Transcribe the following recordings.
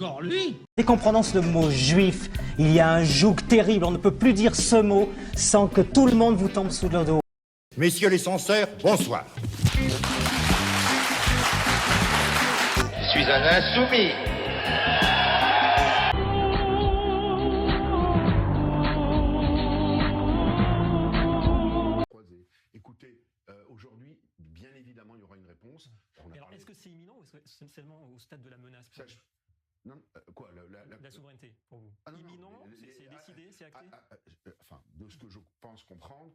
Encore lui? Dès qu'on prononce le mot juif, il y a un joug terrible. On ne peut plus dire ce mot sans que tout le monde vous tombe sous le dos. Messieurs les censeurs, bonsoir. Je suis un insoumis. Écoutez, aujourd'hui, bien évidemment, il y aura une réponse. Alors, est-ce que c'est imminent ou est-ce que c'est seulement au stade de la menace pour vous? Non, quoi La souveraineté, pour vous. Ah, non, imminent, non, c'est décidé, c'est acté? Enfin, de ce que je pense comprendre...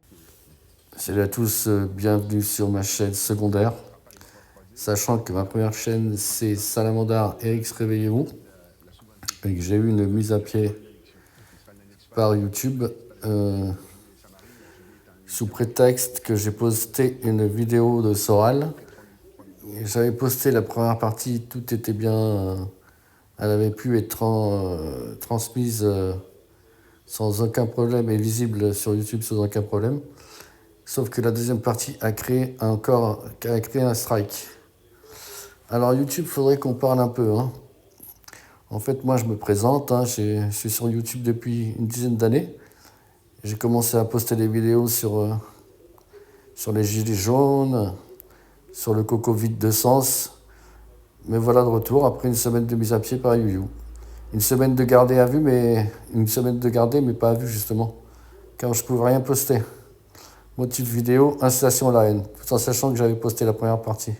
Salut à tous, bienvenue sur ma chaîne secondaire. Sachant que ma première chaîne, c'est Salamandar Eric Réveillez-vous. Et que j'ai eu une mise à pied par YouTube. Sous prétexte que j'ai posté une vidéo de Soral. J'avais posté la première partie, tout était bien, elle avait pu être transmise sans aucun problème et visible sur YouTube sans aucun problème. Sauf que la deuxième partie a créé un strike. Alors YouTube, faudrait qu'on parle un peu. En fait, moi je me présente, je suis sur YouTube depuis une dizaine d'années. J'ai commencé à poster des vidéos sur les gilets jaunes, sur le coco vide de sens. Mais voilà de retour après une semaine de mise à pied par YouYou. Une semaine de garder à vue, mais pas à vue justement, car je pouvais rien poster. Motif vidéo, incitation à la haine, tout en sachant que j'avais posté la première partie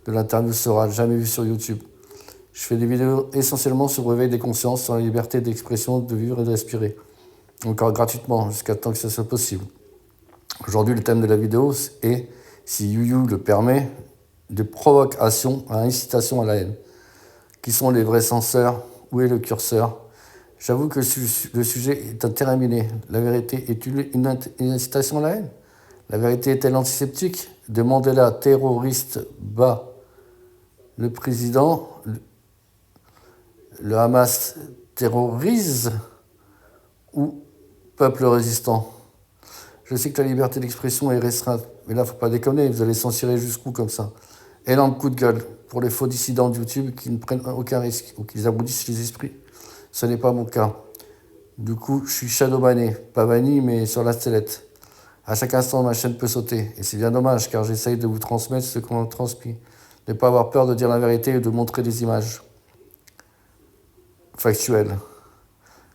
de l'interview Soral, jamais vue sur YouTube. Je fais des vidéos essentiellement sur le réveil des consciences, sur la liberté d'expression, de vivre et de respirer. Encore gratuitement, jusqu'à temps que ça soit possible. Aujourd'hui, le thème de la vidéo est, si YouYou le permet, de provocation à incitation à la haine. Qui sont les vrais censeurs? Où est le curseur? J'avoue que le sujet est interminé. La vérité est-elle une incitation à la haine? La vérité est-elle antiseptique? De Mandela, terroriste, bas le président, le Hamas terrorise ou peuple résistant? Je sais que la liberté d'expression est restreinte, mais là, faut pas déconner, vous allez censurer jusqu'où comme ça? Énorme coup de gueule pour les faux dissidents de YouTube qui ne prennent aucun risque ou qui aboutissent les esprits. Ce n'est pas mon cas. Du coup, je suis shadowbanné, pas banni, mais sur la sellette. À chaque instant, ma chaîne peut sauter. Et c'est bien dommage, car j'essaye de vous transmettre ce qu'on transmet. Ne pas avoir peur de dire la vérité et de montrer des images factuelles.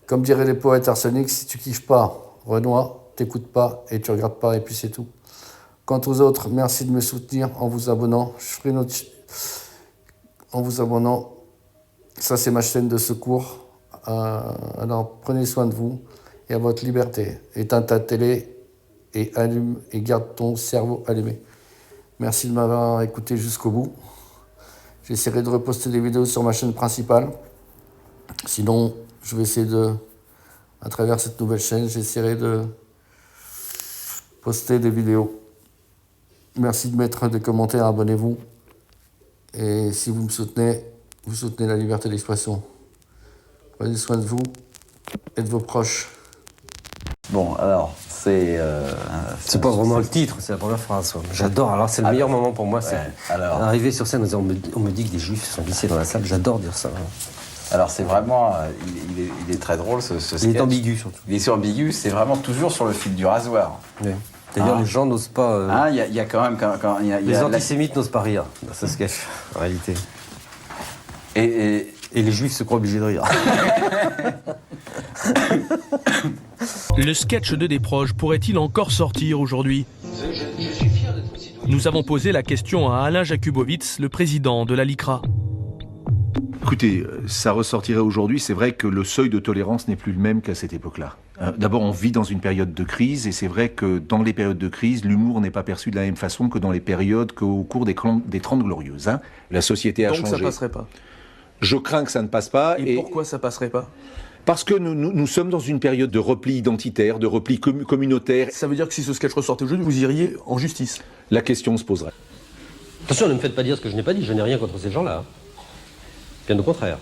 Comme diraient les poètes arseniques, si tu kiffes pas Renoir, t'écoutes pas et tu regardes pas, et puis c'est tout. Quant aux autres, merci de me soutenir en vous abonnant. En vous abonnant. Ça, c'est ma chaîne de secours. Alors, prenez soin de vous et à votre liberté. Éteins ta télé et allume et garde ton cerveau allumé. Merci de m'avoir écouté jusqu'au bout. J'essaierai de reposter des vidéos sur ma chaîne principale. Sinon, je vais essayer à travers cette nouvelle chaîne, j'essaierai de poster des vidéos. Merci de mettre des commentaires, abonnez-vous. Et si vous me soutenez, vous soutenez la liberté d'expression. Prenez soin de vous et de vos proches. Bon, alors, c'est pas vraiment le titre, c'est la première phrase. J'adore, alors c'est le meilleur moment pour moi, c'est arriver sur scène en disant on me dit que des juifs sont glissés dans la salle, j'adore dire ça. Alors c'est vraiment, il est très drôle ce sketch. Il est ambigu surtout. Il est ambigu, c'est vraiment toujours sur le fil du rasoir. Oui. D'ailleurs, les gens n'osent pas... Il y a quand même... les antisémites n'osent pas rire dans ce sketch, en réalité. Et les juifs se croient obligés de rire. Le sketch de Desproges pourrait-il encore sortir aujourd'hui? Je suis fier d'être citoyen. Nous avons posé la question à Alain Jakubowicz, le président de la LICRA. Écoutez, ça ressortirait aujourd'hui. C'est vrai que le seuil de tolérance n'est plus le même qu'à cette époque-là. D'abord, on vit dans une période de crise, et c'est vrai que dans les périodes de crise, l'humour n'est pas perçu de la même façon que dans les périodes qu'au cours des 30 Glorieuses. La société a changé. Donc ça passerait pas? Je crains que ça ne passe pas. Et pourquoi ça passerait pas? Parce que nous sommes dans une période de repli identitaire, de repli communautaire. Ça veut dire que si ce sketch ressortait aujourd'hui, vous iriez en justice? La question se poserait. Attention, ne me faites pas dire ce que je n'ai pas dit, je n'ai rien contre ces gens-là. Bien au contraire.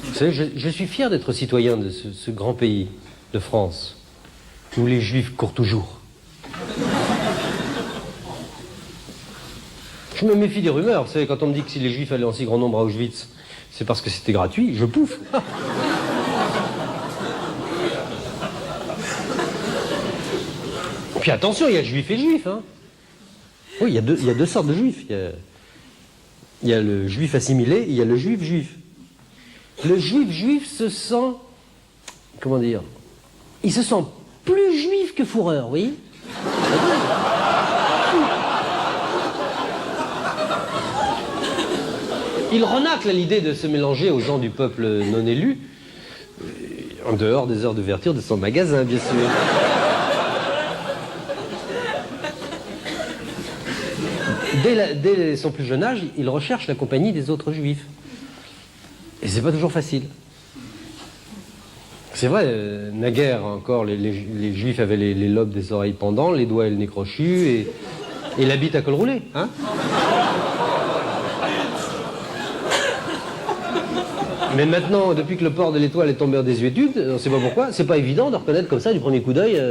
Vous savez, je suis fier d'être citoyen de ce grand pays, de France, où les juifs courent toujours. Je me méfie des rumeurs. Vous savez, quand on me dit que si les Juifs allaient en si grand nombre à Auschwitz, c'est parce que c'était gratuit, je pouffe. Puis attention, il y a juifs et juifs. Hein. Oui, il y a deux sortes de juifs. Il y a le juif assimilé et il y a le juif juif. Le juif juif se sent... Comment dire? Il se sent plus juif que fourreur, vous voyez? Il renacle à l'idée de se mélanger aux gens du peuple non élu, en dehors des heures d'ouverture de son magasin, bien sûr. Dès son plus jeune âge, il recherche la compagnie des autres juifs. Et c'est pas toujours facile. C'est vrai, naguère encore, les juifs avaient les lobes des oreilles pendants, les doigts et le nez crochus, et la bite à col roulé, hein. Mais maintenant, depuis que le port de l'étoile est tombé en désuétude, on ne sait pas pourquoi, c'est pas évident de reconnaître comme ça, du premier coup d'œil,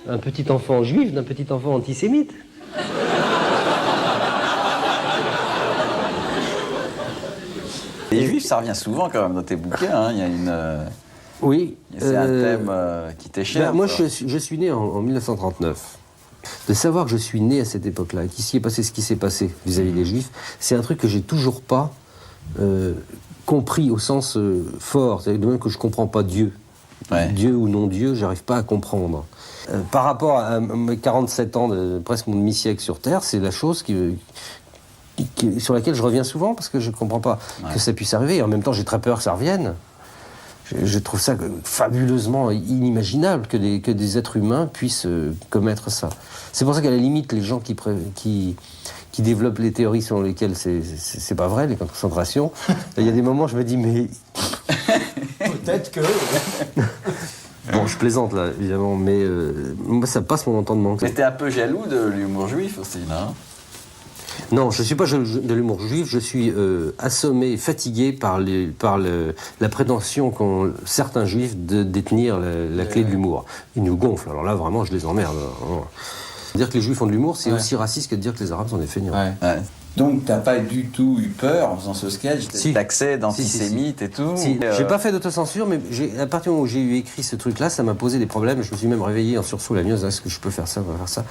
un petit enfant juif d'un petit enfant antisémite. Les juifs, ça revient souvent quand même dans tes bouquins, hein. Il y a une... Oui. C'est un thème qui t'est cher. Moi, je suis né en 1939. De savoir que je suis né à cette époque-là, qu'il s'y est passé ce qui s'est passé vis-à-vis des Juifs, c'est un truc que j'ai toujours pas compris au sens fort. C'est de même que je comprends pas Dieu. Ouais. Dieu ou non Dieu, j'arrive pas à comprendre. Par rapport à mes 47 ans, presque mon demi-siècle sur Terre, c'est la chose sur laquelle je reviens souvent parce que je comprends pas que ça puisse arriver. Et en même temps, j'ai très peur que ça revienne. Je trouve ça fabuleusement inimaginable que des êtres humains puissent commettre ça. C'est pour ça qu'à la limite, les gens qui développent les théories selon lesquelles c'est pas vrai, les concentrations, il y a des moments où je me dis, mais... Peut-être que... Bon, je plaisante là, évidemment, mais moi, ça passe mon entendement. Mais t'es un peu jaloux de l'humour juif aussi, non ? Non, je ne suis pas de l'humour juif, je suis assommé, fatigué par la prétention qu'ont certains juifs de détenir la clé de l'humour. Ils nous gonflent, alors là vraiment je les emmerde. Dire que les juifs ont de l'humour, c'est aussi raciste que de dire que les arabes sont des feignants. Ouais. Donc t'as pas du tout eu peur en faisant ce sketch, d'accès d'antisémite et tout. Si. J'ai pas fait d'autocensure, mais à partir du moment où j'ai écrit ce truc-là, ça m'a posé des problèmes. Je me suis même réveillé en sursaut la nuit, est-ce que je peux faire ça, on va faire ça.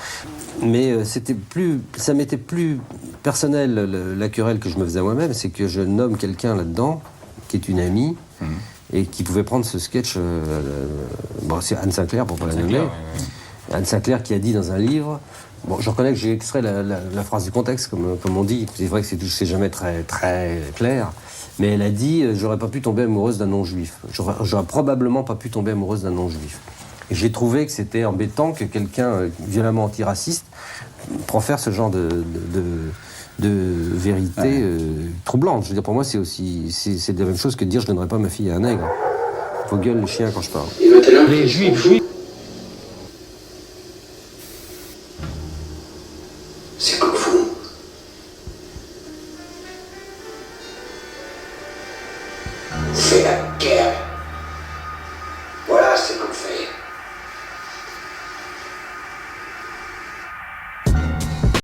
Mais ça m'était plus personnel la querelle que je me faisais à moi-même, c'est que je nomme quelqu'un là-dedans qui est une amie et qui pouvait prendre ce sketch. C'est Anne Sinclair pour pas la nommer. Anne Sinclair qui a dit dans un livre. Bon, je reconnais que j'ai extrait la phrase du contexte, comme on dit. C'est vrai que c'est jamais très, très clair. Mais elle a dit « J'aurais pas pu tomber amoureuse d'un non-juif. J'aurais probablement pas pu tomber amoureuse d'un non-juif. » Et j'ai trouvé que c'était embêtant que quelqu'un violemment antiraciste profère ce genre de vérité troublante. Je veux dire, pour moi, c'est la même chose que de dire « Je donnerai pas ma fille à un nègre. » Vos gueules, les chiens, quand je parle. Les juifs. C'est comme vous. C'est la guerre.